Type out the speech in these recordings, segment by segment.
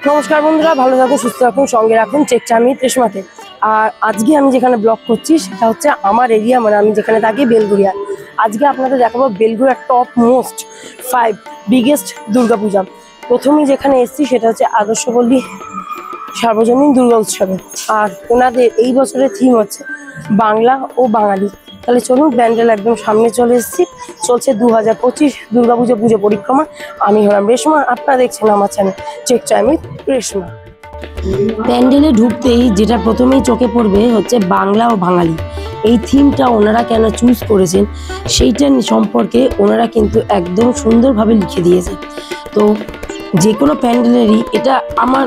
নমস্কার বন্ধুরা, ভালো থাকুন, সুস্থ থাকুন, সঙ্গে রাখুন চেকচামিত রেশমাকে। আর আজকে আমি যেখানে ব্লগ করছি সেটা হচ্ছে আমার এরিয়া, মানে আমি যেখানে থাকি বেলঘরিয়া। আজকে আপনাদের দেখাবো বেলঘরিয়ার টপ মোস্ট 5 বিগেস্ট দুর্গাপূজা। প্রথমেই যেখানে এসেছি সেটা হচ্ছে আদর্শপল্লী সার্বজনীন দুর্গা উৎসবে। আর ওনাদের এই বছরের থিম হচ্ছে বাংলা ও বাঙালি। তাহলে চলুন, প্যান্ডেল একদম সামনে চলে এসেছি। চলছে 2025 দুর্গাপুজো পুজো পরিক্রমা। আমি হলাম রেশমা, আপনারা দেখছেন আমার চ্যানেল চেকচামিত রেশমা। প্যান্ডেলে ঢুকতেই যেটা প্রথমেই চোখে পড়বে হচ্ছে বাংলা ও বাঙালি। এই থিমটা ওনারা কেন চুজ করেছেন সেইটা সম্পর্কে ওনারা কিন্তু একদম সুন্দরভাবে লিখে দিয়েছে। তো যে কোনো প্যান্ডেলেরই এটা আমার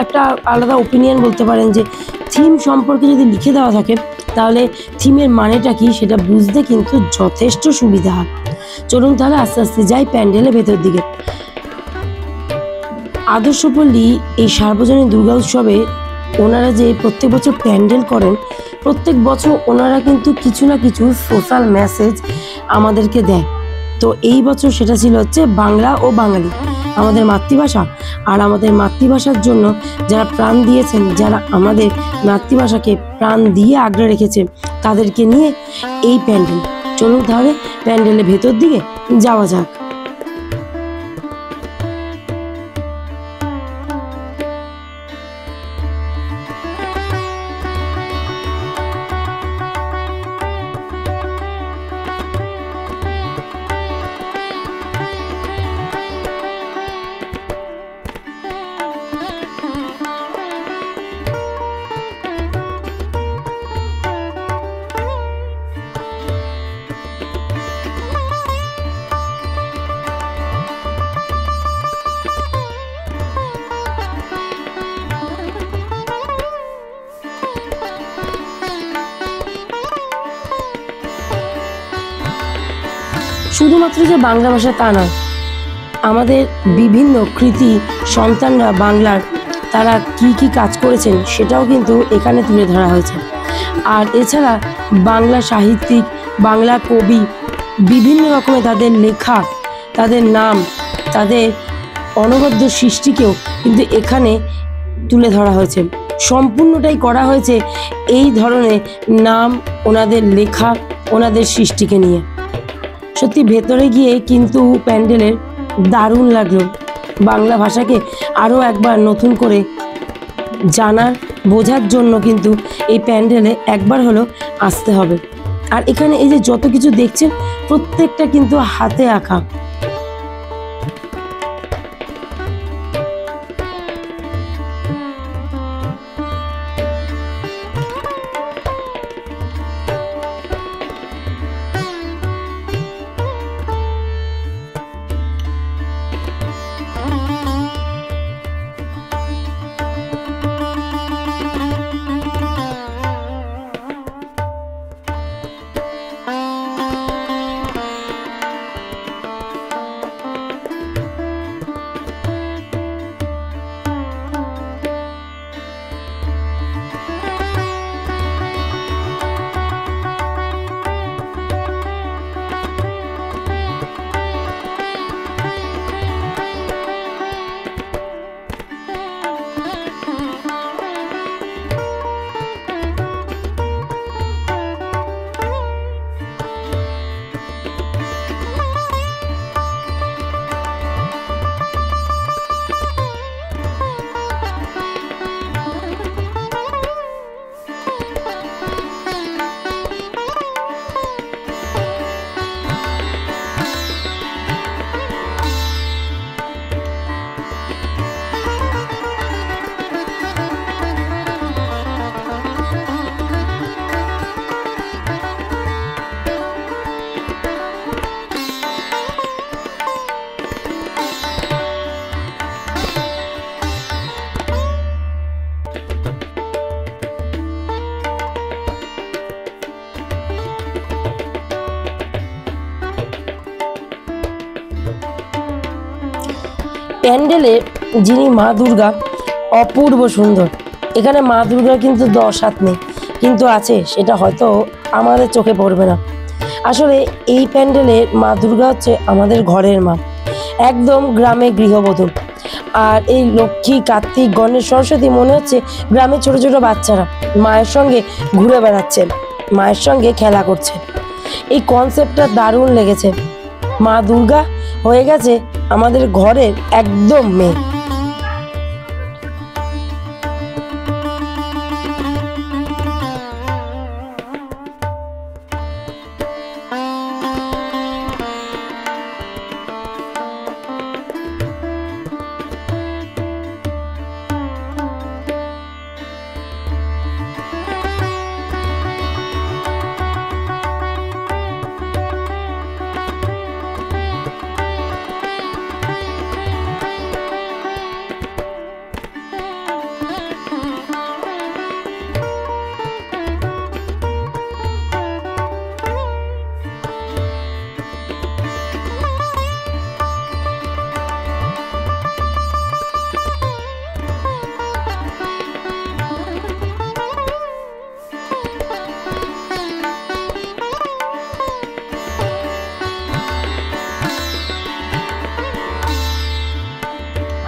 একটা আলাদা ওপিনিয়ন বলতে পারেন, যে থিম সম্পর্কে যদি লিখে দেওয়া থাকে তাহলে থিমের মানেটা কি সেটা বুঝতে কিন্তু যথেষ্ট সুবিধা হয়। চলুন তাহলে আস্তে আস্তে যাই প্যান্ডেলের ভেতর দিকে। আদর্শপল্লী এই সার্বজনীন দুর্গা উৎসবে ওনারা যে প্রত্যেক বছর প্যান্ডেল করেন, প্রত্যেক বছর ওনারা কিন্তু কিছু না কিছু সোশ্যাল মেসেজ আমাদেরকে দেয়। তো এই বছর সেটা ছিল হচ্ছে বাংলা ও বাঙালি, আমাদের মাতৃভাষা। আর আমাদের মাতৃভাষার জন্য যারা প্রাণ দিয়েছেন, যারা আমাদের মাতৃভাষাকে প্রাণ দিয়ে আগলে রেখেছে, তাদেরকে নিয়ে এই প্যান্ডেল। চলুন তাহলে প্যান্ডেলের ভেতর দিকে যাওয়া যাক। শুধুমাত্র যে বাংলা ভাষা তা নয়, আমাদের বিভিন্ন কৃতি সন্তানরা বাংলার তারা কি কি কাজ করেছেন সেটাও কিন্তু এখানে তুলে ধরা হয়েছে। আর এছাড়া বাংলা সাহিত্যিক, বাংলা কবি, বিভিন্ন রকমের তাদের লেখা, তাদের নাম, তাদের অনবদ্য সৃষ্টিকেও কিন্তু এখানে তুলে ধরা হয়েছে। সম্পূর্ণটাই করা হয়েছে এই ধরনের নাম, ওনাদের লেখা, ওনাদের সৃষ্টিকে নিয়ে। সত্যি ভেতরে গিয়ে কিন্তু প্যান্ডেলের দারুণ লাগলো। বাংলা ভাষাকে আরও একবার নতুন করে জানার, বোঝার জন্য কিন্তু এই প্যান্ডেলে একবার হলো আসতে হবে। আর এখানে এই যে যত কিছু দেখছেন প্রত্যেকটা কিন্তু হাতে আঁকা। প্যান্ডেলে যিনি মা দুর্গা অপূর্ব সুন্দর। এখানে মা দুর্গার কিন্তু 10 হাত নেই, কিন্তু আছে, সেটা হয়তো আমাদের চোখে পড়বে না। আসলে এই প্যান্ডেলের মা দুর্গা হচ্ছে আমাদের ঘরের মা, একদম গ্রামে গৃহবধূ। আর এই লক্ষ্মী, কার্তিক, গণেশ, সরস্বতী মনে হচ্ছে গ্রামের ছোট ছোট বাচ্চারা মায়ের সঙ্গে ঘুরে বেড়াচ্ছেন, মায়ের সঙ্গে খেলা করছে। এই কনসেপ্টটা দারুণ লেগেছে। মা দুর্গা হয়ে গেছে আমাদের ঘরের একদম মেয়ে।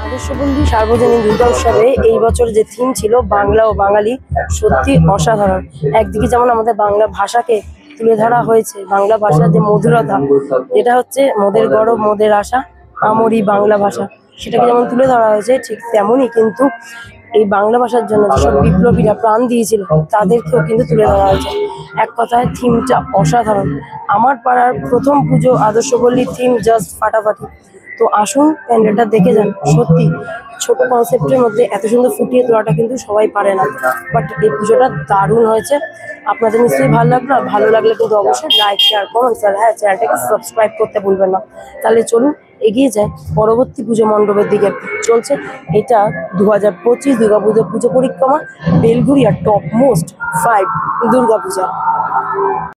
আদর্শপল্লী সার্বজনীন দুর্গা উৎসবে এই বছর যে থিম ছিল বাংলা ও বাঙালি, সত্যি অসাধারণ। একদিকে যেমন আমাদের বাংলা ভাষাকে তুলে ধরা হয়েছে, বাংলা ভাষার যে মধুরতা, এটা হচ্ছে মোদের গর্ব মোদের আশা আমরি বাংলা ভাষা, সেটাকে যেমন তুলে ধরা হয়েছে, ঠিক তেমনই কিন্তু এই বাংলা ভাষার জন্য যেসব বিপ্লবীরা প্রাণ দিয়েছিল তাদেরকেও কিন্তু তুলে ধরা হয়েছে। এক কথায় থিমটা অসাধারণ। আমার পাড়ার প্রথম পুজো আদর্শপল্লীর থিম জাস্ট ফাটাফাটি। তো আসুন প্যান্ডেলটা দেখে যান। সত্যি ছোট কনসেপ্টের মধ্যে এত সুন্দর ফুটিয়ে তোলাটা কিন্তু সবাই পারে না, বাট এই পুজোটা দারুণ হয়েছে। আপনাদের নিশ্চয়ই ভালো লাগলো, আর ভালো লাগলে কিন্তু অবশ্যই লাইক, শেয়ার, কমেন্টস আর হ্যাঁ চ্যানেলটাকে সাবস্ক্রাইব করতে ভুলবেন না। তাহলে চলুন এগিয়ে যায় পরবর্তী পুজো মণ্ডপের দিকে। চলছে এটা 2025 দুর্গাপুজো পুজো পরিক্রমা, বেলঘরিয়া টপ মোস্ট 5 দুর্গাপূজা।